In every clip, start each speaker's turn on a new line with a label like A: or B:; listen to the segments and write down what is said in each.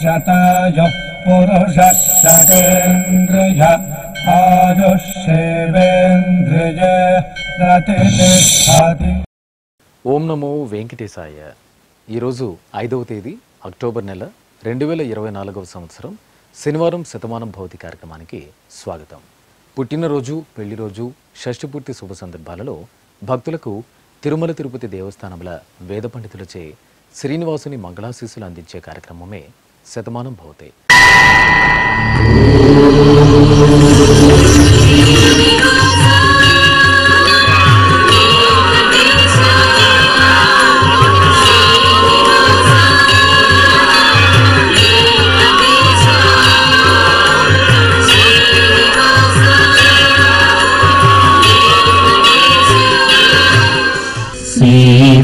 A: शतायुः पुरुषः शतेन्द्रिय आयुष्येवेन्द्रिय प्रतिष्ठति।
B: ఓం నమో వెంకటేశాయ. ఈరోజు 5వ తేదీ అక్టోబర్ నెల 2024వ సంవత్సరం శనివారం శతమానం భౌతి కార్యక్రమానికి స్వాగతం. పుట్టినరోజు, పెళ్లిరోజు, షష్ఠపూర్తి శుభ సందర్భాలలో భక్తులకు తిరుమల తిరుపతి దేవస్థానముల వేద పండితులచే శ్రీనివాసుని మంగళాశీస్సులు అందించే కార్యక్రమమే శతమానం భౌతి.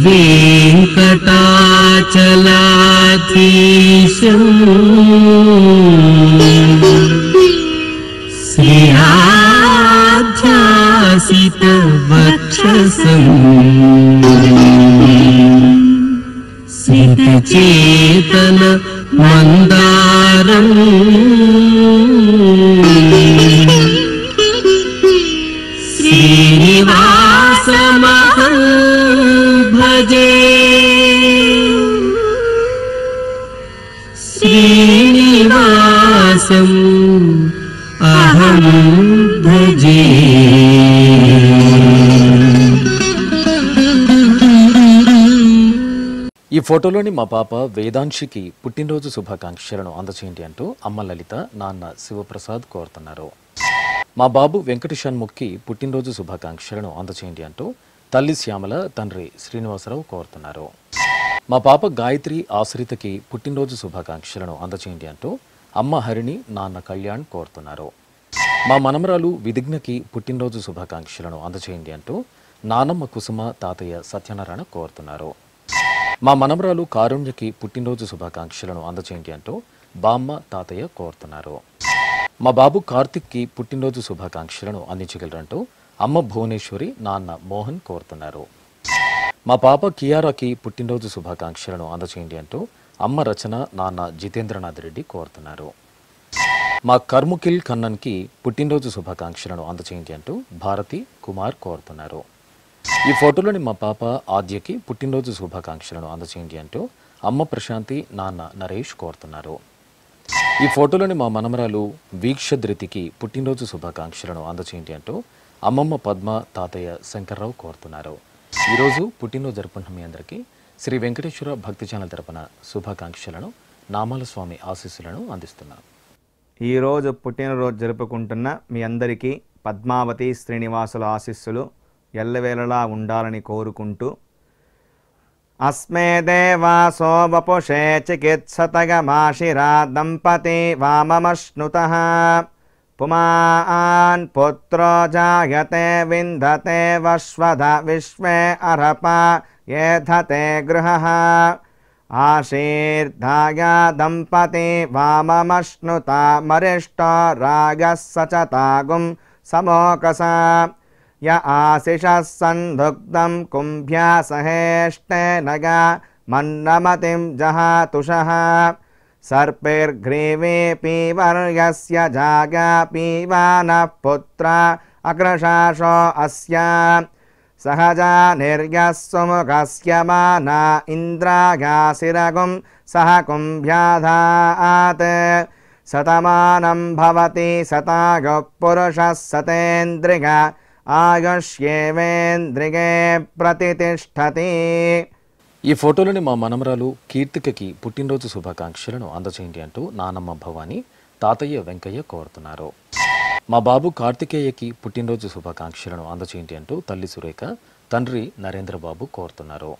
C: వెంకటాచలాధీశం శ్రీయాధ్యాసిత వక్షసం సితచేతన మందారం శ్రీనివాసమహం భజే. శ్రీనివాసం అహం భజే.
B: ఈ ఫోటోలోని మా పాప వేదాంశికి పుట్టినరోజు శుభాకాంక్షలను అందచేయండి అంటూ అమ్మ లలిత, నాన్న శివప్రసాద్ కోరుతున్నారు. మా బాబు వెంకట షణ్ముఖ్కి పుట్టినరోజు శుభాకాంక్షలను అందచేయండి అంటూ తల్లి శ్యామల, తండ్రి శ్రీనివాసరావు కోరుతున్నారు. మా పాప గాయత్రి ఆశ్రితకి పుట్టినరోజు శుభాకాంక్షలను అందచేయండి అంటూ అమ్మ హరిణి, నాన్న కళ్యాణ్ కోరుతున్నారు. మా మనమరాలు విధిజ్ఞకి పుట్టినరోజు శుభాకాంక్షలను అందచేయండి అంటూ నానమ్మ కుసుమ, తాతయ్య సత్యనారాయణ కోరుతున్నారు. మా మనమరాలు కారుణ్యకి పుట్టినరోజు శుభాకాంక్షలను అందచేయండి అంటూ బామ్మ, తాతయ్య కోరుతున్నారు. మా బాబు కార్తిక్కి పుట్టినరోజు శుభాకాంక్షలను అందించగలరంటూ అమ్మ భువనేశ్వరి, నాన్న మోహన్ కోరుతున్నారు. మా పాప కియారాకి పుట్టినరోజు శుభాకాంక్షలను అందచేయండి అంటూ అమ్మ రచన, నాన్న జితేంద్రనాథ్ రెడ్డి కోరుతున్నారు. మా కర్ముకిల్ కన్నన్కి పుట్టినరోజు శుభాకాంక్షలను అందచేయండి అంటూ భారతి కుమార్ కోరుతున్నారు. ఈ ఫోటోలోని మా పాప ఆద్యకి పుట్టినరోజు శుభాకాంక్షలను అందచేయండి అంటూ అమ్మ ప్రశాంతి, నాన్న నరేష్ కోరుతున్నారు. ఈ ఫోటోలోని మా మనమరాలు వీక్షధృతికి పుట్టినరోజు శుభాకాంక్షలను అందచేయండి అంటూ అమ్మమ్మ పద్మ, తాతయ్య శంకర్రావు కోరుతున్నారు. ఈరోజు పుట్టినరోజు జరుపుకుంటున్న మీ అందరికీ శ్రీ వెంకటేశ్వర భక్తి ఛానల్ తరపున శుభాకాంక్షలను, నామాల స్వామి ఆశీస్సులను అందిస్తున్నాం.
D: ఈరోజు పుట్టినరోజు జరుపుకుంటున్న మీ అందరికీ పద్మావతి శ్రీనివాసుల ఆశీస్సులు ఎల్లవేళలా ఉండాలని కోరుకుంటూ, అస్మే దేవాసో వపుషే చికిత్సతగమాశిరా దంపతి వామమశ్నుతః పుమాన్ పుత్రో జాయతే విందతే వశ్వధ విశ్వే అర్హప ఏధతే గృహః ఆశీర్ధాయ దంపతి వామమశ్నుత మరిష్టో రాగः సచతాగుం సమోకస య ఆశిషः సందుగ్ధం కుంభ్యా సహేష్టేనగా మన్నమతిం జహాతుషః సర్పిర్గ్రీవే పీవర్యస్య జాగా పీవానః పుత్ర అగ్రశాసో అస్య సహజా నిర్యః సుముఖస్య మానా ఇంద్రాగాసిరగుం సహ కుంభ్యాధాత్ శతమానం భవతి శతాయుః పురుషः శతేంద్రియ ఆయుష్యేవేంద్రియే ప్రతిష్ఠతి.
B: ఈ ఫోటోలోని మా మనమరాలు కీర్తికకి పుట్టినరోజు శుభాకాంక్షలను అందచేయండి అంటూ నానమ్మ భవాని, తాతయ్య వెంకయ్య కోరుతున్నారు. మా బాబు కార్తికేయకి పుట్టినరోజు శుభాకాంక్షలను అందచేయండి అంటూ తల్లి సురేఖ, తండ్రి నరేంద్రబాబు కోరుతున్నారు.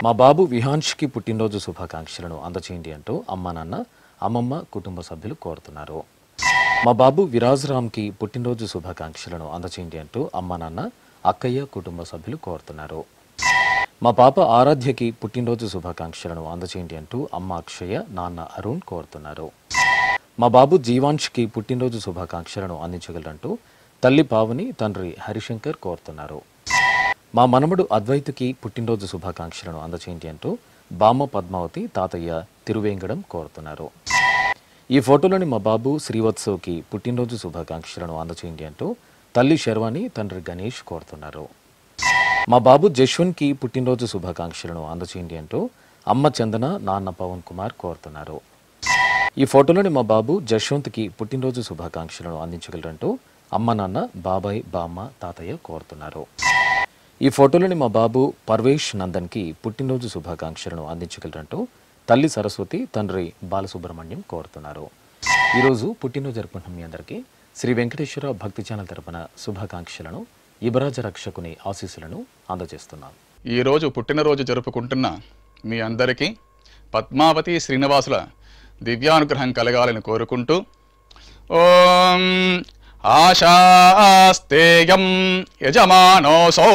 B: మా బాబు విహాన్ష్కి పుట్టినరోజు శుభాకాంక్షలను అందచేయండి అంటూ అమ్మ, నాన్న, అమ్మమ్మ, కుటుంబ సభ్యులు కోరుతున్నారు. మా బాబు విరాజ్ రామ్కి పుట్టినరోజు శుభాకాంక్షలను అందచేయండి అంటూ అమ్మ, నాన్న, అక్కయ్య, కుటుంబ సభ్యులు కోరుతున్నారు. మా పాప ఆరాధ్యకి పుట్టినరోజు శుభాకాంక్షలను అందచేయండి అంటూ అమ్మ అక్షయ, నాన్న అరుణ్ కోరుతున్నారు. మా బాబు జీవాంష్కి పుట్టినరోజు శుభాకాంక్షలను అందించగలరంటూ తల్లి పావని, తండ్రి హరిశంకర్ కోరుతున్నారు. మా మనమడు అద్వైతకి పుట్టినరోజు శుభాకాంక్షలను అందచేయండి అంటూ బామ్మ పద్మావతి, తాతయ్య తిరువేంగడం కోరుతున్నారు. ఈ ఫోటోలోని మా బాబు శ్రీవత్సవ్కి పుట్టినరోజు శుభాకాంక్షలను అందచేయండి అంటూ తల్లి శర్వాణి తండ్రి గణేష్ కోరుతున్నారు. మా బాబు జశ్వంత్కి పుట్టినరోజు శుభాకాంక్షలను అందచేయండి అంటూ అమ్మ చందన నాన్న పవన్ కుమార్ కోరుతున్నారు. ఈ ఫోటోలోని మా బాబు జశ్వంత్కి పుట్టినరోజు శుభాకాంక్షలను అందించగలరంటూ అమ్మ నాన్న బాబాయ్ బామ్మ తాతయ్య కోరుతున్నారు. ఈ ఫోటోలోని మా బాబు పర్వేష్ నందన్కి పుట్టినరోజు శుభాకాంక్షలను అందించగలరంటూ తల్లి సరస్వతి తండ్రి బాలసుబ్రహ్మణ్యం కోరుతున్నారు. ఈరోజు పుట్టినరోజు జరుపుకుంటున్న మీ అందరికీ శ్రీ వెంకటేశ్వర భక్తి ఛానల్ తరపున శుభాకాంక్షలను యువరాజ రక్షకుని ఆశీస్సులను అందజేస్తున్నాం.
E: ఈరోజు పుట్టినరోజు జరుపుకుంటున్న మీ అందరికీ పద్మావతి శ్రీనివాసుల దివ్యానుగ్రహం కలగాలని కోరుకుంటూ ఓం ఆశాస్తేయం యజమానోసౌ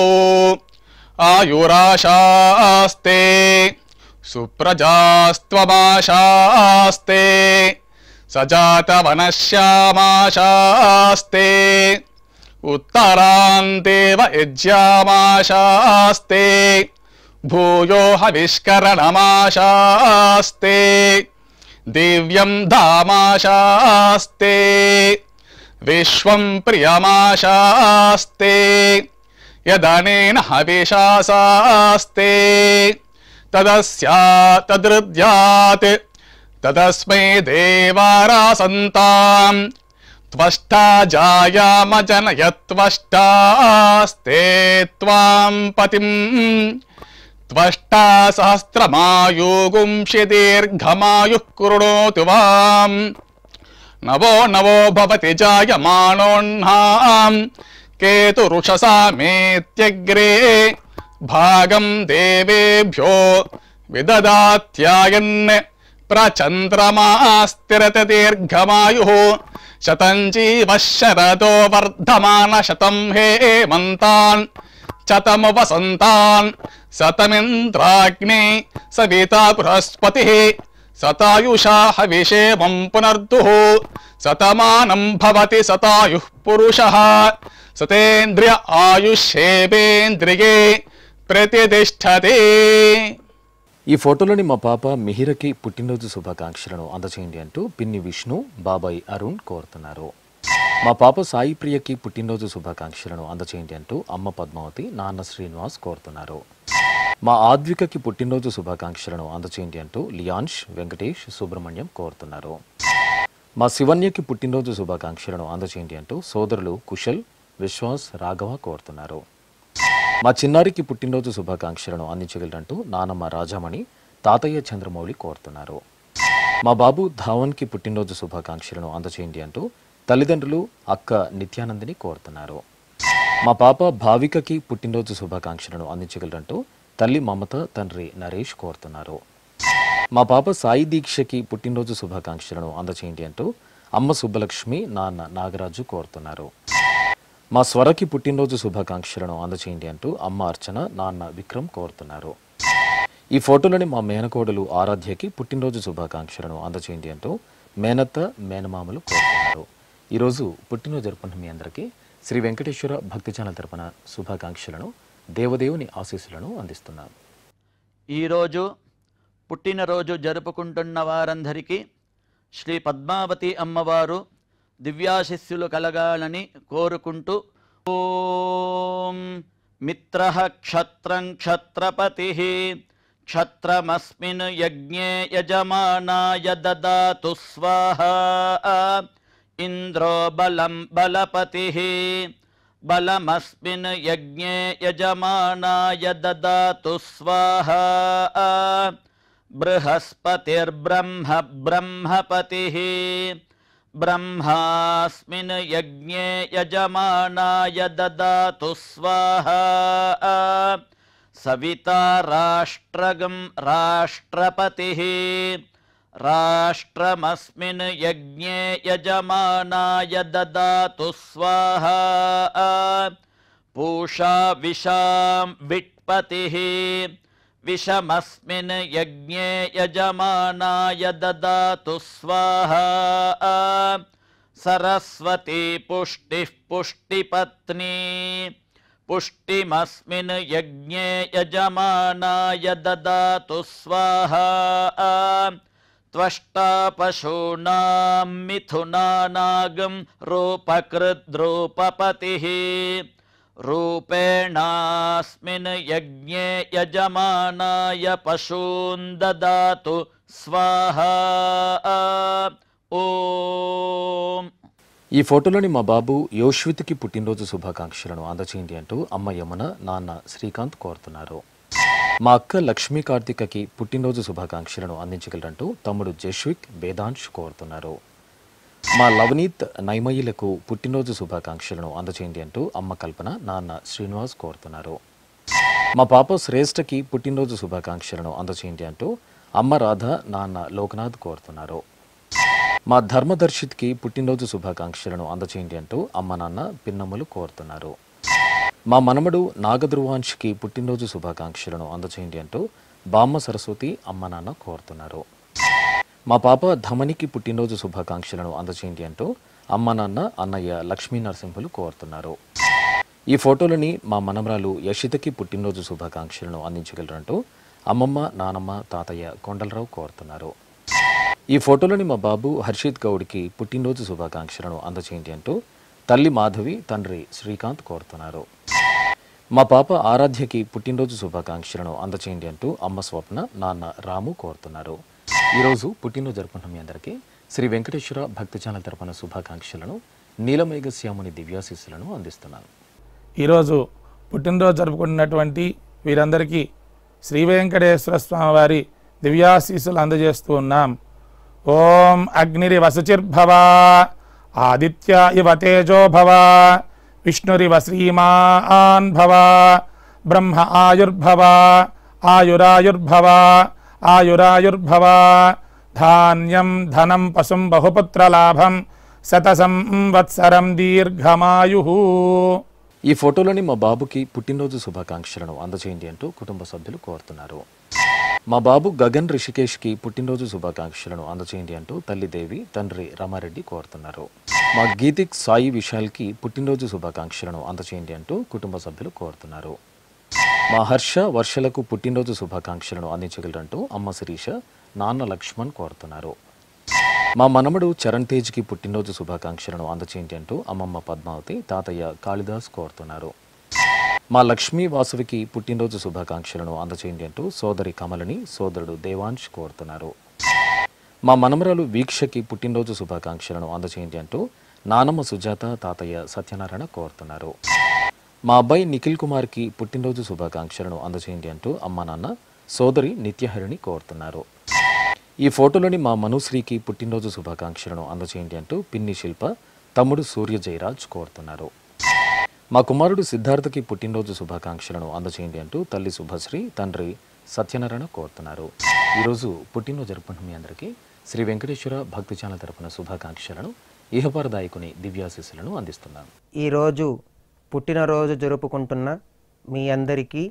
E: ఆయురాశాస్తే సుప్రజాస్త్వమాశాస్తే సజాతవనశ్యామాశాస్తే ఉత్తరాందేవ యజ్యామాశాస్తే భూయో హవిష్కరణమాశాస్తే దివ్యం ధామాశాస్తే విశ్వం ప్రియమాశాస్తే యదనేన హవిషాశాస్తే తదస్యా తదృద్యాత్ తదస్మై దేవారాసంతాం త్వష్టా జాయామజనయత్వష్టాస్తే త్వాం పతిం త్వష్టా సహస్రమాయుగుంషి దీర్ఘమాయుః కృణోతు వాం నవో నవో భవతి జాయమానోన్హాం కేతురుషసామేత్యగ్రే భాగం దేవేభ్యో విదదాత్యాయన్ ప్రచంద్రమా స్థిరత దీర్ఘమాయుః శతం జీవః శరదో వర్ధమాన శతం హేమంతాన్ శతము వసంతాన్ శతమింద్రాగ్నే సవితా బృహస్పతిః శతాయుషా హవిషేమం పునర్దుః శతమానం భవతి శతాయుః పురుషః సతేంద్రియ ఆయుష్యేవేంద్రియే ప్రతిష్టతే.
B: ఈ ఫోటోలోని మా పాప మిహిరకి పుట్టినరోజు శుభాకాంక్షలను అందచేయండి అంటూ పిన్ని విష్ణు బాబాయ్ అరుణ్ కోరుతున్నారు. మా పాప సాయి ప్రియకి పుట్టినరోజు శుభాకాంక్షలను అందచేయండి అంటూ అమ్మ పద్మావతి నాన్న శ్రీనివాస్ కోరుతున్నారు. మా ఆద్వికకి పుట్టినరోజు శుభాకాంక్షలను అందచేయండి అంటూ లియాన్ష్ వెంకటేష్ సుబ్రహ్మణ్యం కోరుతున్నారు. మా శివన్యకి పుట్టినరోజు శుభాకాంక్షలను అందచేయండి అంటూ సోదరులు కుశల్ విశ్వాస్ రాఘవ కోరుతున్నారు. మా చిన్నారికి పుట్టినరోజు శుభాకాంక్షలను అందించగలరంటూ నానమ్మ రాజామణి తాతయ్య చంద్రమౌళి కోరుతున్నారు. మా బాబు ధావన్కి పుట్టినరోజు శుభాకాంక్షలను అందచేయండి అంటూ తల్లిదండ్రులు అక్క నిత్యానందిని కోరుతున్నారు. మా పాప భావికకి పుట్టినరోజు శుభాకాంక్షలను అందించగలరంటూ తల్లి మమత తండ్రి నరేష్ కోరుతున్నారు. మా పాప సాయి దీక్షకి పుట్టినరోజు శుభాకాంక్షలను అందచేయండి అంటూ అమ్మ సుబ్బలక్ష్మి నాన్న నాగరాజు కోరుతున్నారు. మా స్వరకి పుట్టినరోజు శుభాకాంక్షలను అందచేయండి అంటూ అమ్మ అర్చన నాన్న విక్రమ్ కోరుతున్నారు. ఈ ఫోటోలోని మా మేనకోడలు ఆరాధ్యకి పుట్టినరోజు శుభాకాంక్షలను అందచేయండి అంటూ మేనత్త మేనమామలు కోరుతున్నారు. ఈరోజు పుట్టినరోజు జరుపుకుంటున్న మీ అందరికీ శ్రీ వెంకటేశ్వర భక్తి ఛానల్ తరపున శుభాకాంక్షలను దేవదేవుని ఆశీస్సులను అందిస్తున్నాం.
F: ఈరోజు పుట్టినరోజు జరుపుకుంటున్న వారందరికీ శ్రీ పద్మావతి అమ్మవారు దివ్యాశిస్సులు కలగాలని కోరుకుంటూ ఓం మిత్రః క్షత్రం క్షత్రపతిః క్షత్రమస్మిన్ యజ్ఞే యజమానాయ దదాతు స్వాహా ఇంద్రో బలం బలపతిః బలమస్మిన్ యజ్ఞే యజమానాయ దదాతు స్వాహా బృహస్పతిర్బ్రహ్మ బ్రహ్మపతిః బ్రహ్మాస్మిన్ యజ్ఞే యజమానాయ దదాతు స్వాహా సవితా రాష్ట్రగం రాష్ట్రపతిః రాష్ట్రమస్మిన్ యజ్ఞే యజమానాయ దదాతు స్వాహా పూషా విషాం విట్పతిః విషమస్మిన్ యజ్ఞే యజమానాయ దదాతు స్వాహా సరస్వతీ పుష్టిః పుష్టిపత్నీ పుష్టిమస్మిన్ యజ్ఞే యజమానాయ దదాతు స్వాహా त्वष्टा पशूनां मिथुनानागं रूपकृद्रूपपतिः रूपेणास्मिन् यज्ञे यजमानाय पशून् ददातु स्वाहा ఓం.
B: ఈ ఫోటోలోని మా బాబు యోశ్విత్కి పుట్టినరోజు శుభాకాంక్షలను అందచేయండి అంటూ అమ్మ యమున, నాన్న శ్రీకాంత్ కోరుతున్నారు. మా అక్క లక్ష్మీ కార్తికకి పుట్టినరోజు శుభాకాంక్షలను అందించగలరంటూ తమ్ముడు జశ్విక్ వేదాంశ్ కోరుతున్నారు. మా లవనీత్ నైమయ్యలకు పుట్టినరోజు శుభాకాంక్షలను అందచేయండి అంటూ అమ్మ కల్పన, నాన్న శ్రీనివాస్ కోరుతున్నారు. మా పాప శ్రేష్ఠకి పుట్టినరోజు శుభాకాంక్షలను అందచేయండి అంటూ అమ్మ రాధ, నాన్న లోకనాథ్ కోరుతున్నారు. మా ధర్మదర్శిత్కి పుట్టినరోజు శుభాకాంక్షలను అందచేయండి అంటూ అమ్మ నాన్న పిన్నమ్మలు కోరుతున్నారు. మా మనమడు నాగధ్రువాంష్కి పుట్టినరోజు శుభాకాంక్షలను అందచేయండి అంటూ బామ్మ సరస్వతి, అమ్మ నాన్న కోరుతున్నారు. మా పాప ధమనికి పుట్టినరోజు శుభాకాంక్షలను అందచేయండి అంటూ అమ్మ నాన్న, అన్నయ్య లక్ష్మీ నరసింహులు కోరుతున్నారు. ఈ ఫోటోలని మా మనమరాలు యశితకి పుట్టినరోజు శుభాకాంక్షలను అందించగలరంటూ అమ్మమ్మ, నానమ్మ, తాతయ్య కొండలరావు కోరుతున్నారు. ఈ ఫోటోలోని మా బాబు హర్షిత్ గౌడ్కి పుట్టినరోజు శుభాకాంక్షలను అందచేయండి అంటూ తల్లి మాధవి, తండ్రి శ్రీకాంత్ కోరుతున్నారు. మా పాప ఆరాధ్యకి పుట్టినరోజు శుభాకాంక్షలను అందచేయండి అంటూ అమ్మ స్వప్న, నాన్న రాము కోరుతున్నారు. ఈరోజు పుట్టినరోజు జరుపుకున్న మీ అందరికీ శ్రీ వెంకటేశ్వర భక్తి ఛానల్ తరపున శుభాకాంక్షలను, నీలమేఘ శ్యాముని దివ్యాశీస్సులను అందిస్తున్నాను.
G: ఈరోజు పుట్టినరోజు జరుపుకున్నటువంటి వీరందరికీ శ్రీ వెంకటేశ్వర స్వామి వారి దివ్యాశీస్సులు అందజేస్తూ ఉన్నాం. ఓం అగ్నిరివ శుచిర్భవ, ఆదిత్య ఇవ తేజో భవ, విష్ణురివ శ్రీమాన్ భవ, బ్రహ్మ ఆయుర్భవ, ఆయురాయుర్భవ, ఆయురాయుర్భవ, ధాన్యం ధనం పశుం బహుపుత్రలాభం, శతసం వత్సరం దీర్ఘమాయు.
B: ఈ ఫోటోలోని మా బాబుకి పుట్టినరోజు శుభాకాంక్షలను అందచేయండి అంటూ కుటుంబ సభ్యులు కోరుతున్నారు. మా బాబు గగన్ రిషికేష్కి పుట్టినరోజు శుభాకాంక్షలను అందచేయండి అంటూ తల్లి దేవి, తండ్రి రామారెడ్డి కోరుతున్నారు. మా గీతిక్ సాయి విశాల్కి పుట్టినరోజు శుభాకాంక్షలను అందచేయండి అంటూ కుటుంబ సభ్యులు కోరుతున్నారు. మా హర్ష వర్షలకు పుట్టినరోజు శుభాకాంక్షలను అందించగలరంటూ అమ్మ శిరీష, నాన్న లక్ష్మణ్ కోరుతున్నారు. మా మనమడు చరణ్ తేజ్కి పుట్టినరోజు శుభాకాంక్షలను అందచేయండి అంటూ అమ్మమ్మ పద్మావతి, తాతయ్య కాళిదాస్ కోరుతున్నారు. మా లక్ష్మీ వాసవికి పుట్టినరోజు శుభాకాంక్షలను అందచేయండి అంటూ సోదరి కమలని, సోదరుడు దేవాంశ్ కోరుతున్నారు. మా మనమరాలు వీక్షకి పుట్టినరోజు శుభాకాంక్షలను అందచేయండి అంటూ నానమ్మ సుజాత, తాతయ్య సత్యనారాయణ కోరుతున్నారు. మా అబ్బాయి నిఖిల్ కుమార్కి పుట్టినరోజు శుభాకాంక్షలను అందచేయండి అంటూ అమ్మ నాన్న, సోదరి నిత్యహరిణి కోరుతున్నారు. ఈ ఫోటోలోని మా మనుశ్రీకి పుట్టినరోజు శుభాకాంక్షలను అందచేయండి అంటూ పిన్ని శిల్ప, తమ్ముడు సూర్య జయరాజ్ కోరుతున్నారు. మా కుమారుడు సిద్ధార్థకి పుట్టినరోజు శుభాకాంక్షలను అందచేయండి అంటూ తల్లి శుభశ్రీ, తండ్రి సత్యనారాయణ కోరుతున్నారు. ఈరోజు పుట్టినరోజు జరుపుకుంటున్న మీ అందరికీ శ్రీ వెంకటేశ్వర భక్తి ఛానల్ తరపున శుభాకాంక్షలను, ఇహపరదాయకుని దివ్యాశీస్సులను అందిస్తున్నాను.
H: ఈరోజు పుట్టినరోజు జరుపుకుంటున్న మీ అందరికీ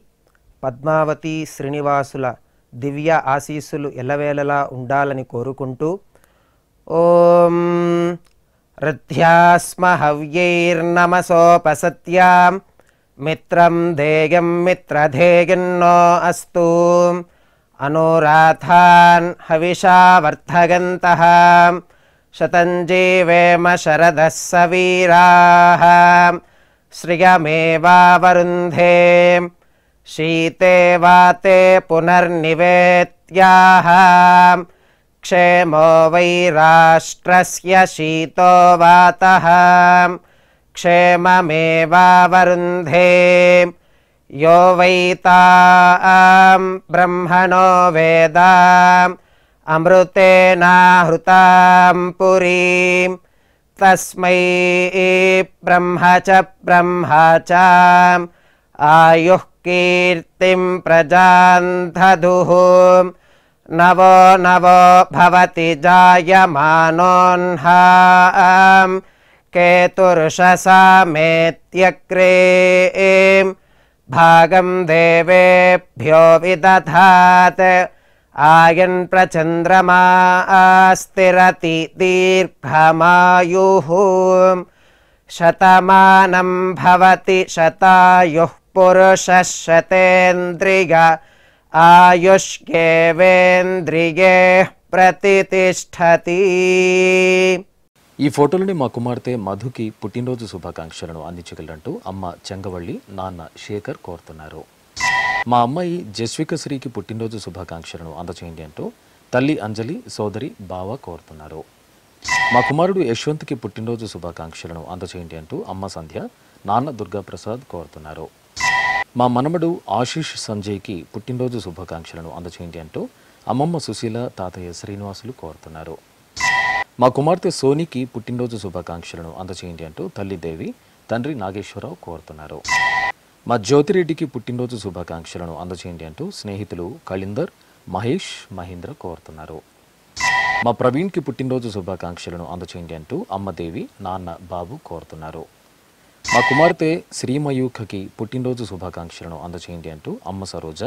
H: పద్మావతి శ్రీనివాసుల దివ్య ఆశీస్సులు ఎల్లవేళలా ఉండాలని కోరుకుంటూ ఓం రథ్యాస్మ హవ్యైర్నమసోపసత్యాం మిత్రం ధేయం మిత్రధేయన్నో అస్తు అనురాధాన్ హవిషా వర్ధగంతః శతం జీవేమ శరదః సవీరాః శ్రియమేవావరుంధే శీతే వాతే పునర్నివేత్యాః క్షేమో వై రాష్ట్రస్య శీతో వాతః క్షేమమేవావరుంధే యో వై తాం బ్రహ్మణో వేద అమృతేనాహృతాం పురీం తస్మై బ్రహ్మ చ ఆయుః కీర్తిం ప్రజాన్ దదుః నవో నవో భవతి జాయమానోన్హాం కేతుర్షసామేత్యగ్రే భాగం దేవేభ్యో విదధాత్ ఆయన్ ప్రచంద్రమా స్థిరతి దీర్ఘమాయుః శతమానం భవతి శతాయుః పురుషः శతేంద్రియ ఆయుష్యేవేంద్రియే ప్రతితిష్ఠతి.
B: ఈ ఫోటోలోని మా కుమార్తె మధుకి పుట్టినరోజు శుభాకాంక్షలను అందించగలరంటూ అమ్మ చెంగవల్లి, నాన్న శేఖర్ కోరుతున్నారు. మా అమ్మాయి జస్వికశ్రీకి పుట్టినరోజు శుభాకాంక్షలను అందచేయండి అంటూ తల్లి అంజలి, సోదరి బావ కోరుతున్నారు. మా కుమారుడు యశ్వంత్కి పుట్టినరోజు శుభాకాంక్షలను అందచేయండి అంటూ అమ్మ సంధ్య, నాన్న దుర్గాప్రసాద్ కోరుతున్నారు. మా మనమడు ఆశీష్ సంజయ్కి పుట్టినరోజు శుభాకాంక్షలను అందచేయండి అంటూ అమ్మమ్మ సుశీల, తాతయ్య శ్రీనివాసులు కోరుతున్నారు. మా కుమార్తె సోనికి పుట్టినరోజు శుభాకాంక్షలను అందచేయండి అంటూ తల్లి దేవి, తండ్రి నాగేశ్వరరావు కోరుతున్నారు. మా జ్యోతిరెడ్డికి పుట్టినరోజు శుభాకాంక్షలను అందచేయండి అంటూ స్నేహితులు కళిందర్, మహేష్, మహేంద్ర కోరుతున్నారు. మా ప్రవీణ్కి పుట్టినరోజు శుభాకాంక్షలను అందచేయండి అంటూ అమ్మదేవి, నాన్న బాబు కోరుతున్నారు. మా కుమార్తె శ్రీమయూఖకి పుట్టినరోజు శుభాకాంక్షలను అందచేయండి అంటూ అమ్మ సరోజ,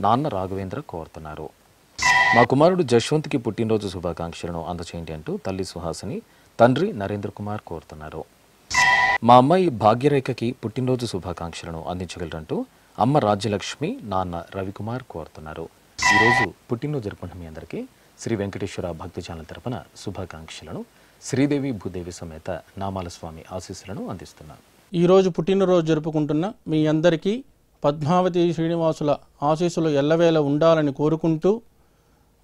B: నాన్న రాఘవేంద్ర కోరుతున్నారు. మా కుమారుడు జశ్వంత్కి పుట్టినరోజు శుభాకాంక్షలను అందచేయండి అంటూ తల్లి సుహాసిని, తండ్రి నరేంద్ర కుమార్ కోరుతున్నారు. మా అమ్మాయి భాగ్యరేఖకి పుట్టినరోజు శుభాకాంక్షలను అందించగలరంటూ అమ్మ రాజ్యలక్ష్మి, నాన్న రవికుమార్ కోరుతున్నారు. ఈరోజు పుట్టినరోజు జరుపుకుంటున్న మీ అందరికీ శ్రీ వెంకటేశ్వర భక్తి ఛానల్ తరపున శుభాకాంక్షలను, శ్రీదేవి భూదేవి సమేత నామాల స్వామి ఆశీస్సులను అందిస్తున్నాను.
I: ఈరోజు పుట్టినరోజు జరుపుకుంటున్న మీ అందరికీ పద్మావతి శ్రీనివాసుల ఆశీస్సులు ఎల్లవేళ ఉండాలని కోరుకుంటూ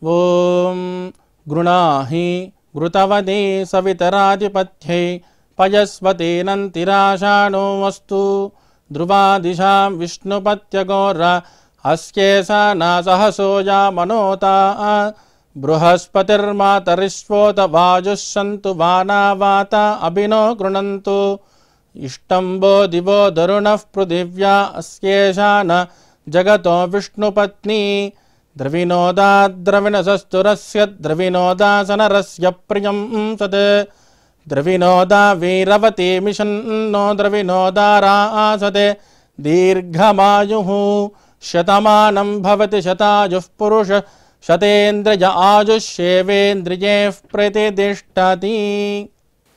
I: ఓం గృణాహి ఘృతవదే సవితరాధిపత్యై పయస్వతేనంతిరాషాణో వస్తు ధ్రువాదిశాం విష్ణుపత్యగోర అస్యేషా నాసహసోజా మనోతా బృహస్పతిర్మాతరిష్వోత వాజుః సంతు వానావాత అభినో గృణంతు ఇష్టంబో దివో దరుణః పృథివ్యా అస్యేషా న జగతో విష్ణుపత్ని ద్రవినోదా ద్రవిణసస్తురస్య ద్రవినోదాసనరస్య ప్రియం సద్ ద్రవినోదా వీరవతి మిషన్నో ద్రవినోదారాసతే దీర్ఘమాయుః శతమానం భవతి శతాయుః పురుష శతేంద్రియ ఆయుష్యేవేంద్రియే ప్రతిష్ఠతి.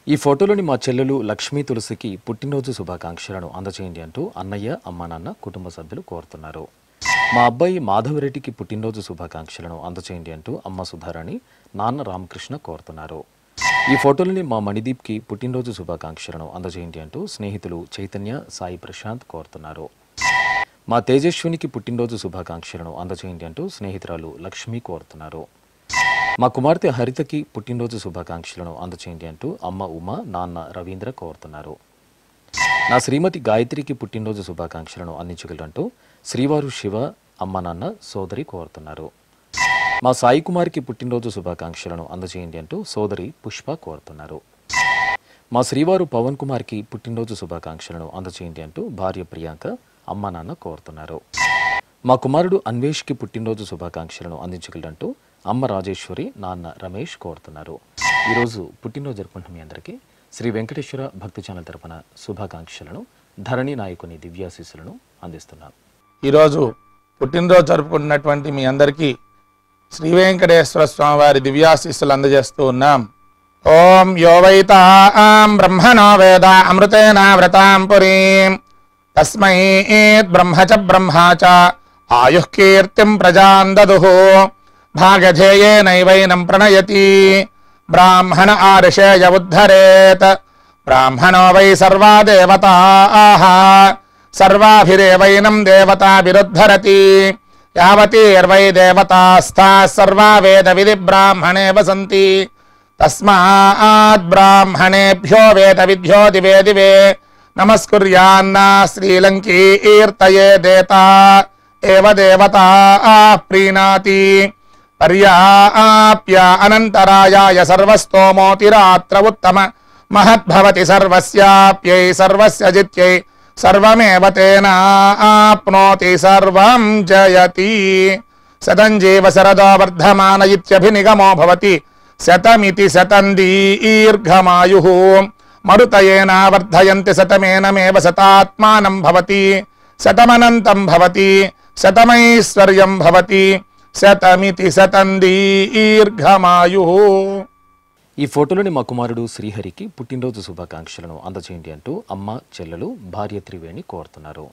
B: ఈ ఫోటోలోని మా చెల్లెలు లక్ష్మీ తులసికి పుట్టినరోజు శుభాకాంక్షలను అందచేయండి అంటూ అన్నయ్య, అమ్మ, నాన్న, కుటుంబ సభ్యులు కోరుతున్నారు. మా అబ్బాయి మాధవరెడ్డికి పుట్టినరోజు శుభాకాంక్షలను అందచేయండి అంటూ అమ్మ సుధారాణి, నాన్న రామకృష్ణ కోరుతున్నారు. ఈ ఫోటోలోని మా మణిదీప్కి పుట్టినరోజు శుభాకాంక్షలను అందచేయండి అంటూ స్నేహితులు చైతన్య, సాయి ప్రశాంత్ కోరుతున్నారు. మా తేజస్వినికి పుట్టినరోజు శుభాకాంక్షలను అందచేయండి అంటూ స్నేహితురాలు లక్ష్మి కోరుతున్నారు. మా కుమార్తె హరితకి పుట్టినరోజు శుభాకాంక్షలను అందచేయండి అంటూ అమ్మ ఉమ, నాన్న రవీంద్ర కోరుతున్నారు. నా శ్రీమతి గాయత్రికి పుట్టినరోజు శుభాకాంక్షలను అందించగలరంటూ శ్రీవారు శివ, అమ్మ, నాన్న, సోదరి కోరుతున్నారు. మా సాయి కుమార్కి పుట్టినరోజు శుభాకాంక్షలను అందచేయండి అంటూ సోదరి పుష్ప కోరుతున్నారు. మా శ్రీవారు పవన్ కుమార్కి పుట్టినరోజు శుభాకాంక్షలను అందచేయండి అంటూ భార్య ప్రియాంక, అమ్మ, నాన్న కోరుతున్నారు. మా కుమారుడు అన్వేష్కి పుట్టినరోజు శుభాకాంక్షలను అందించగలరంటూ అమ్మ రాజేశ్వరి, నాన్న రమేష్ కోరుతున్నారు. ఈరోజు పుట్టినరోజు జరుపుకుంటున్న మీ అందరికీ శ్రీ వెంకటేశ్వర భక్తి ఛానల్ తరపున శుభాకాంక్షలను, ధరణి నాయకుని దివ్యాశీస్సులను అందిస్తున్నాను.
G: ఈరోజు పుట్టినరోజు జరుపుకుంటున్నటువంటి మీ అందరికీ శ్రీ వెంకటేశ్వర స్వామి వారి దివ్యాశీస్సులు అందజేస్తూ ఉన్నాం. ఓం యో వైతాం బ్రహ్మణో వేద అమృతేన వ్రతాం పురీం తస్మై బ్రహ్మ చ బ్రహ్మా చ ఆయుః కీర్తిం ప్రజాం దదుః భాగధేయేనైవైనం ప్రణయతి బ్రాహ్మణ ఆర్షేయ ఉద్ధరేత్ బ్రాహ్మణో వై సర్వా దేవతాః సర్వాభిరేవైనం దేవతాభిరుద్ధరతి యావతీర్వై దేవతాస్థాః సర్వా వేద విధి బ్రాహ్మణే వసంతి తస్మాత్ బ్రాహ్మణేభ్యో వేద విద్యో దివే దివే నమస్కుర్యాన్నా శ్రీలంకీర్తయే దేతా ఏవ దేవతా ప్రీణాతి పర్యాప్య అనంతరాయాయ సర్వస్తోమోతిరాత్ర ఉత్తమ మహద్భవతి సర్వస్యాప్యై సర్వస్య జిత్యై సర్వమేవ తేనాప్నోతి సర్వం జయతి శతం జీవ శరదో వర్ధమాన ఇత్యభినిగమో భవతి శతమితి శతం దీర్ఘమాయుః మరుతయేనా వర్ధయంతి శతమేనమేవ శతాత్మానం భవతి శతమనంతం భవతి శతమైశ్వర్యం భవతి శతమితి శతం దీర్ఘమాయుః.
B: ఈ ఫోటోలోని మా కుమారుడు శ్రీహరికి పుట్టినరోజు శుభాకాంక్షలను అందచేయండి అంటూ అమ్మ, చెల్లెలు, భార్య త్రివేణి కోరుతున్నారు.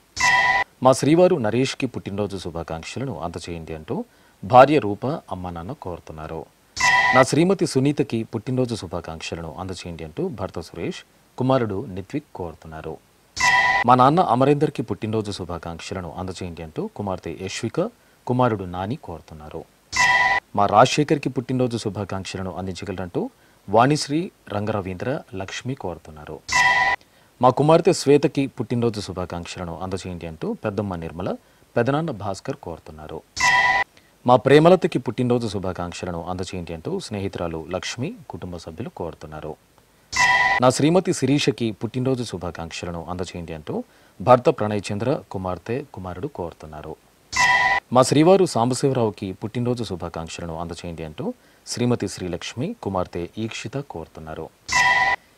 B: మా శ్రీవారు నరేష్కి పుట్టినరోజు శుభాకాంక్షలను అందచేయండి అంటూ భార్య రూప, అమ్మ, నాన్న కోరుతున్నారు. నా శ్రీమతి సునీతకి పుట్టినరోజు శుభాకాంక్షలను అందచేయండి అంటూ భర్త సురేష్, కుమారుడు నిత్విక్ కోరుతున్నారు. మా నాన్న అమరేందర్కి పుట్టినరోజు శుభాకాంక్షలను అందచేయండి అంటూ కుమార్తె యశ్విక, కుమారుడు నాని కోరుతున్నారు. మా రాజశేఖర్కి పుట్టినరోజు శుభాకాంక్షలను అందించగలరంటూ వాణిశ్రీ, రంగరవీంద్ర, లక్ష్మి కోరుతున్నారు. మా కుమార్తె శ్వేతకి పుట్టినరోజు శుభాకాంక్షలను అందచేయండి అంటూ పెద్దమ్మ నిర్మల, పెదనాన్న భాస్కర్ కోరుతున్నారు. మా ప్రేమలతకి పుట్టినరోజు శుభాకాంక్షలను అందచేయండి అంటూ స్నేహితురాలు లక్ష్మి, కుటుంబ సభ్యులు కోరుతున్నారు. నా శ్రీమతి శిరీషకి పుట్టినరోజు శుభాకాంక్షలను అందచేయండి అంటూ భర్త ప్రణయ్ చంద్ర, కుమార్తె, కుమారుడు కోరుతున్నారు. మా శ్రీవారు సాంబశివరావుకి పుట్టినరోజు శుభాకాంక్షలను అందచేయండి అంటూ శ్రీమతి శ్రీలక్ష్మి, కుమార్తె ఈక్షిత కోరుతున్నారు.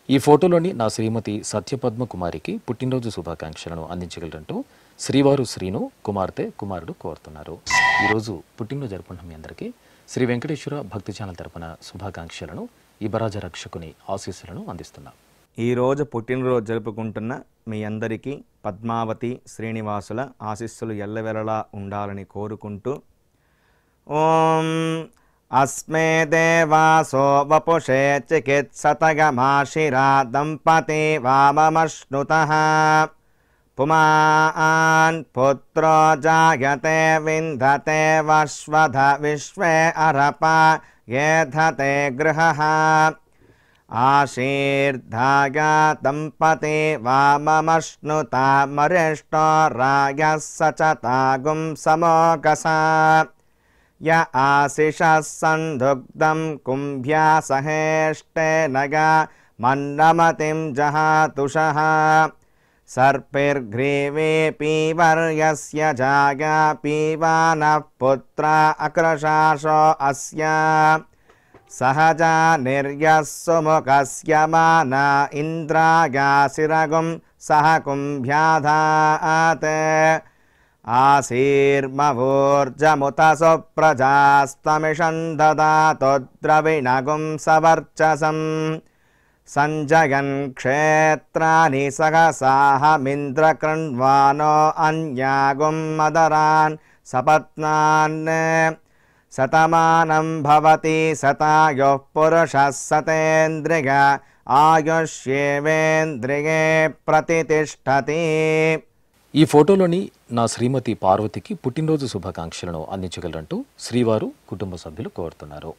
B: ఈ ఫోటోలోని నా శ్రీమతి సత్యపద్మ కుమారికి పుట్టినరోజు శుభాకాంక్షలను అందించగలరంటూ శ్రీవారు శ్రీను, కుమార్తె, కుమారుడు కోరుతున్నారు. ఈరోజు పుట్టినరోజు జరుపుకుంటున్న మీ అందరికీ శ్రీ వెంకటేశ్వర భక్తి ఛానల్ తరపున శుభాకాంక్షలను, ఇబరాజ రక్షకుని ఆశీస్సులను అందిస్తున్నాం.
D: ఈరోజు పుట్టినరోజు జరుపుకుంటున్న మీ అందరికీ పద్మావతి శ్రీనివాసుల ఆశీస్సులు ఎల్లవెల్లలా ఉండాలని కోరుకుంటూ ఓం అస్మే దేవాసో వపుషే చికిత్సతగమాశిరా దంపతి వామమశ్నుతః పుమాన్ పుత్రో జాయతే వింధతే వశ్వధ విశ్వే అరప ఏధతే గృహః ఆశీర్ధాయ దంపతి వామమశ్నుతా మరిష్టో రాయః సచతాగుం సమోకసా య ఆశిషः సందుగ్ధం కుంభ్యా సహేష్టేనగ మన్నమతిం జహాతుషః సర్పిర్గ్రీవే పీవర్యస్య జాగా పీవానః పుత్ర అక్రశాసో అస్య సహజా నిర్యః సుముఖస్య మానా ఇంద్రాగాసిరగుం సహ కుంభ్యాధాత్ ఆశీర్మవోర్జముత సుప్రజాస్తమిషం దదాతు ద్రవిణగుం సవర్చసం సంజయన్ క్షేత్రాని సహసాహమింద్రకృణ్వానో అన్యాగుం మదరాన్ సపత్నాన్ శతమానం భవతి శతాయుః పురుషः శతేంద్రియ ఆయుష్యేవేంద్రియే ప్రతితిష్ఠతి.
B: ఈ ఫోటోలోని నా శ్రీమతి పార్వతికి పుట్టినరోజు శుభాకాంక్షలను అందించగలరంటూ శ్రీవారు, కుటుంబ సభ్యులు కోరుతున్నారు.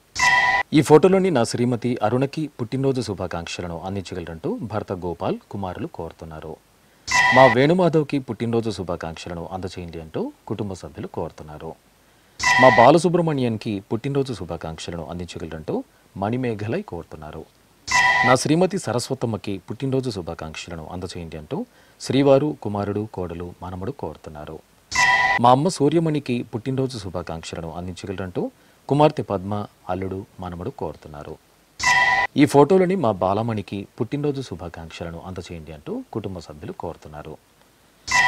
B: ఈ ఫోటోలోని నా శ్రీమతి అరుణకి పుట్టినరోజు శుభాకాంక్షలను అందించగలరంటూ భర్త గోపాల్, కుమారులు కోరుతున్నారు. మా వేణుమాధవ్కి పుట్టినరోజు శుభాకాంక్షలను అందచేయండి అంటూ కుటుంబ సభ్యులు కోరుతున్నారు. మా బాలసుబ్రహ్మణ్యానికి పుట్టినరోజు శుభాకాంక్షలను అందించగలరంటూ మణిమేఘలై కోరుతున్నారు. నా శ్రీమతి సరస్వతమ్మకి పుట్టినరోజు శుభాకాంక్షలను అందచేయండి అంటూ శ్రీవారు, కుమారుడు, కోడలు, మనమడు కోరుతున్నారు. మా అమ్మ సూర్యమణికి పుట్టినరోజు శుభాకాంక్షలను అందించగలరంటూ కుమార్తె పద్మ, అల్లుడు, మనమడు కోరుతున్నారు. ఈ ఫోటోలోని మా బాలమణికి పుట్టినరోజు శుభాకాంక్షలను అందచేయండి అంటూ కుటుంబ సభ్యులు కోరుతున్నారు.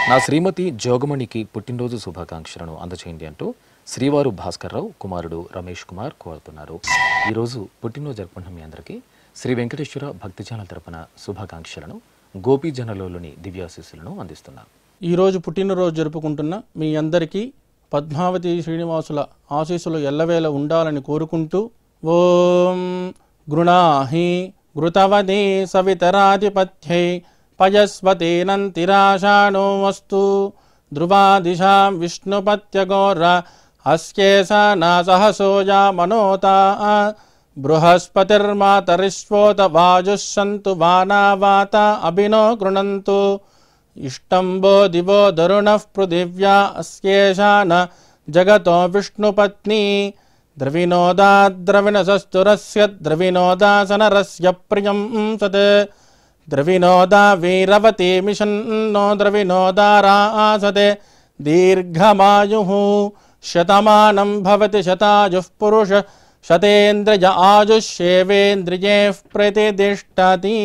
B: నా శ్రీమతి జోగమణికి పుట్టినరోజు శుభాకాంక్షలను అందచేయండి అంటూ శ్రీవారు భాస్కర్రావు, కుమారుడు రమేష్ కుమార్ కోరుతున్నారు. ఈరోజు పుట్టినరోజు జరుపుకుంటున్న మీ అందరికీ శ్రీ వెంకటేశ్వర భక్తి ఛానల్ తరపున శుభాకాంక్షలను, గోపీజనలోని దివ్యాశీస్సులను అందిస్తున్నాను.
I: ఈరోజు పుట్టినరోజు జరుపుకుంటున్న మీ అందరికీ పద్మావతి శ్రీనివాసుల ఆశీస్సులు ఎల్లవేళ ఉండాలని కోరుకుంటూ ఓం గృణాహి ఘృతవదే సవితరాధిపత్యై పయస్వతేనంతిరాశానో వస్తు ధ్రువాదిశాం విష్ణుపత్యగోర అస్యేషా నాసహసోజా మనోతా బృహస్పతిర్మాతరిష్వోత వాజుః సంతు వానావాత అభినో గృణంతు ఇష్టంబో దివో దరుణః పృథివ్యా అస్యేషా న జగతో విష్ణుపత్ని ద్రవినోదాద్రవిణసస్తురస్య ద్రవినోదాసనరస్య ప్రియం సత్ ద్రవినోదా వీరవతి మిషన్నో ద్రవినోదారాసతే దీర్ఘమాయుః శతమానం భవతి శతాయుః పురుష శతేంద్రియ ఆయుష్యేవేంద్రియే ప్రతిదిష్టతి.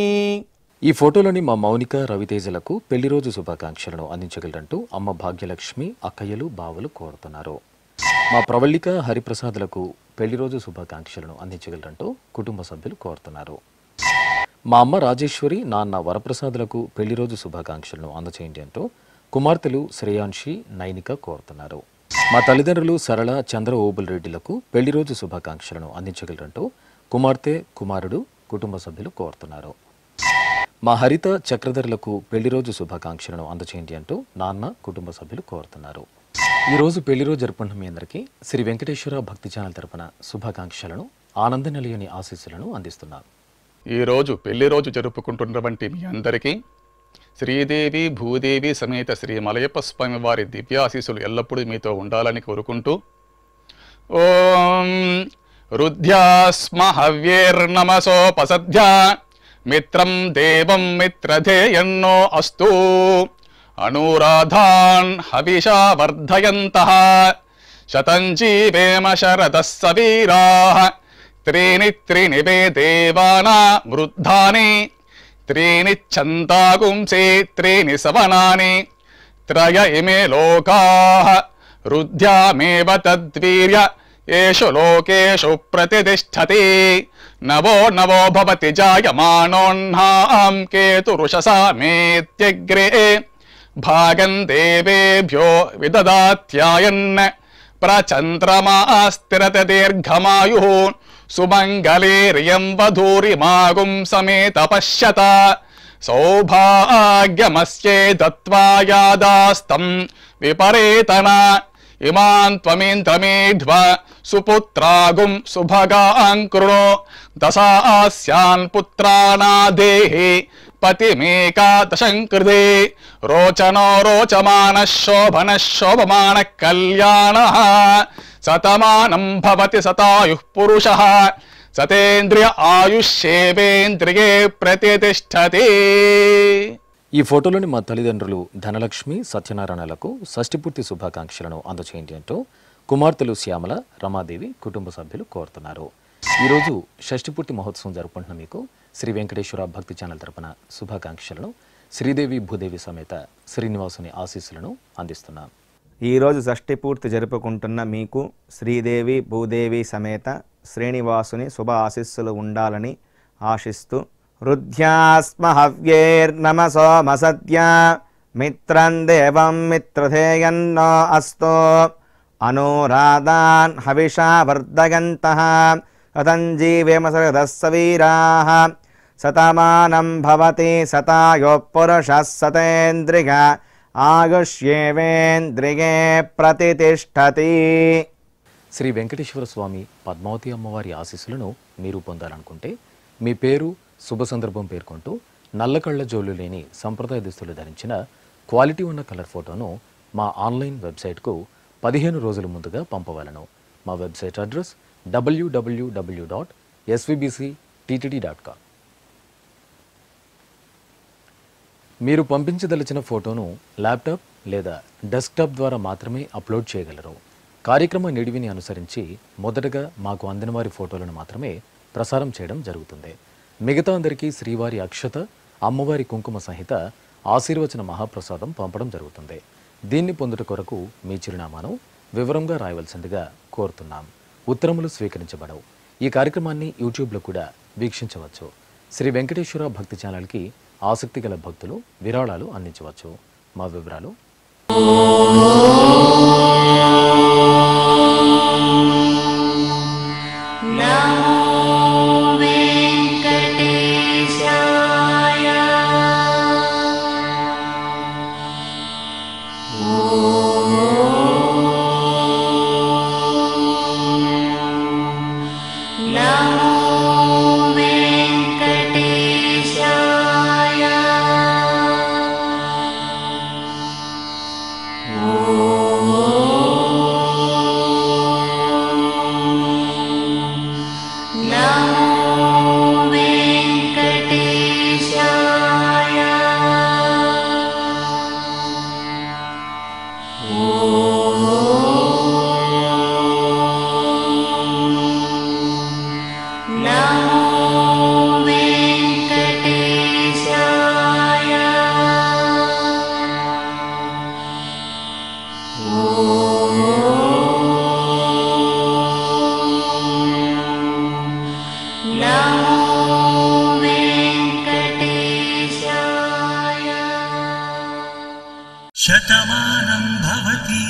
B: ఈ ఫోటోలోని మా మౌనిక, రవితేజలకు పెళ్లిరోజు శుభాకాంక్షలను అందించగలరంటూ అమ్మ భాగ్యలక్ష్మి, అక్కయ్యలు, బావలు కోరుతున్నారు. మా ప్రవళిక, హరిప్రసాద్లకు పెళ్లిరోజు శుభాకాంక్షలను అందించగలరంటూ కుటుంబ సభ్యులు కోరుతున్నారు. మా అమ్మ రాజేశ్వరి, నాన్న వరప్రసాద్లకు పెళ్లిరోజు శుభాకాంక్షలను అందచేయండి అంటూ కుమార్తెలు శ్రేయాంశి, నైనిక కోరుతున్నారు. మా తల్లిదండ్రులు సరళ, చంద్ర ఓబుల్ రెడ్డిలకు పెళ్లిరోజు శుభాకాంక్షలను అందించగలరంటూ కుమార్తె కుమారుడు కుటుంబ సభ్యులు కోరుతున్నారు. మా హరిత చక్రధరులకు పెళ్లి రోజు శుభాకాంక్షలను అందచేయండి అంటూ నాన్న కుటుంబ సభ్యులు కోరుతున్నారు. ఈ రోజు పెళ్లి రోజు జరుపుకుంటున్న మీ అందరికీ శ్రీ వెంకటేశ్వర భక్తి ఛానల్ తరపున శుభాకాంక్షలను, ఆనంద నిలయని ఆశీస్సులను అందిస్తున్నాం.
E: ఈరోజు పెళ్లి రోజు జరుపుకుంటున్నటువంటి మీ అందరికీ శ్రీదేవి భూదేవి సమేత శ్రీ మలయప్ప స్వామి వారి దివ్యాశీస్సులు ఎల్లప్పుడూ మీతో ఉండాలని కోరుకుంటూ ఓం రుద్ధ్యాస్మ హవ్యేర్నమసోపసధ్యా మిత్రం దేవం మిత్రధేయన్నో అస్తు అనురాధాన్ హవిషా వర్ధయంతః శతం జీవేమ శరదః సవీరాః త్రీణి వే దేవానా వృద్ధాని త్రీణి ఛందాగుంసే త్రీణి సవనాని త్రయ ఇమే లోకాః రుద్ధ్యామేవ తద్వీర్య ఏషు లోకేషు ప్రతిష్ఠతి నవో నవో భవతి జాయమానోన్హాం కేతురుషసా మేత్యగ్రే భాగం దేవేభ్యో విదదాత్యాయన్ ప్రచంద్రమాస్తిరత దీర్ఘమాయుః సుమంగళేర్యం వధూరిమాగుం సమేత పశ్యత సౌభాగ్యమస్యే దత్వా యాదాస్తం విపరేతన ఇమాన్ త్వమేంద్రమేధ్వ సుపుత్రాగుం సుభగాన్ కృణో దశాస్యాన్ పుత్రానాదేహి పతిమేకాదశం కృతే రోచనో రోచమాన శోభన శోభమాన కళ్యాణ శతమానం భవతి శతాయుః పురుషః సతేంద్రియ ఆయుష్యేవేంద్రియే ప్రతిష్టతి.
B: ఈ ఫోటోలోని మా తల్లిదండ్రులు ధనలక్ష్మి సత్యనారాయణలకు షష్ఠిపూర్తి శుభాకాంక్షలను అందచేయండి అంటూ కుమార్తెలు శ్యామల రమాదేవి కుటుంబ సభ్యులు కోరుతున్నారు. ఈరోజు షష్ఠిపూర్తి మహోత్సవం జరుపుకుంటున్న మీకు శ్రీ వెంకటేశ్వర భక్తి ఛానల్ తరపున శుభాకాంక్షలను, శ్రీదేవి భూదేవి సమేత శ్రీనివాసుని ఆశీస్సులను అందిస్తున్నాం.
D: ఈరోజు షష్ఠి పూర్తి జరుపుకుంటున్న మీకు శ్రీదేవి భూదేవి సమేత శ్రీనివాసుని శుభ ఆశీస్సులు ఉండాలని ఆశిస్తూ రుద్ధ్యాస్మ హవ్యేర్నమసోమసద్యా మిత్రం దేవం మిత్రధేయన్నో అస్తో అనురాధాన్ హవిషా వర్ధయంతః శతం జీవేమ శరదః సవీరాః శతమానం భవతి శతాయో పురుషః సతేంద్రియ ఆయుష్యేవేంద్రియే ప్రతిష్టతి.
B: శ్రీ వెంకటేశ్వర స్వామి పద్మావతి అమ్మవారి ఆశీస్సులను మీరు పొందాలనుకుంటే మీ పేరు, శుభ సందర్భం పేర్కొంటూ నల్ల కళ్ళ జోలు లేని సంప్రదాయ దుస్తులు ధరించిన క్వాలిటీ ఉన్న కలర్ ఫోటోను మా ఆన్లైన్ వెబ్సైట్కు 15 రోజుల ముందుగా పంపవలను. మా వెబ్సైట్ అడ్రస్ www.svbcttd.com. మీరు పంపించదలిచిన ఫోటోను ల్యాప్టాప్ లేదా డెస్క్టాప్ ద్వారా మాత్రమే అప్లోడ్ చేయగలరు. కార్యక్రమ నిడివిని అనుసరించి మొదటగా మాకు అందిన వారి ఫోటోలను మాత్రమే ప్రసారం చేయడం జరుగుతుంది. మిగతా అందరికీ శ్రీవారి అక్షత, అమ్మవారి కుంకుమ సహిత ఆశీర్వచన మహాప్రసాదం పంపడం జరుగుతుంది. దీన్ని పొందుట కొరకు మీ చిరునామాను వివరంగా రాయవలసిందిగా కోరుతున్నాం. ఉత్తరములు స్వీకరించబడవు. ఈ కార్యక్రమాన్ని యూట్యూబ్లో కూడా వీక్షించవచ్చు. శ్రీ వెంకటేశ్వర భక్తి ఛానల్కి ఆసక్తి గల భక్తులు విరాళాలు అందించవచ్చు. మా వివరాలు
C: శతమానం భవతి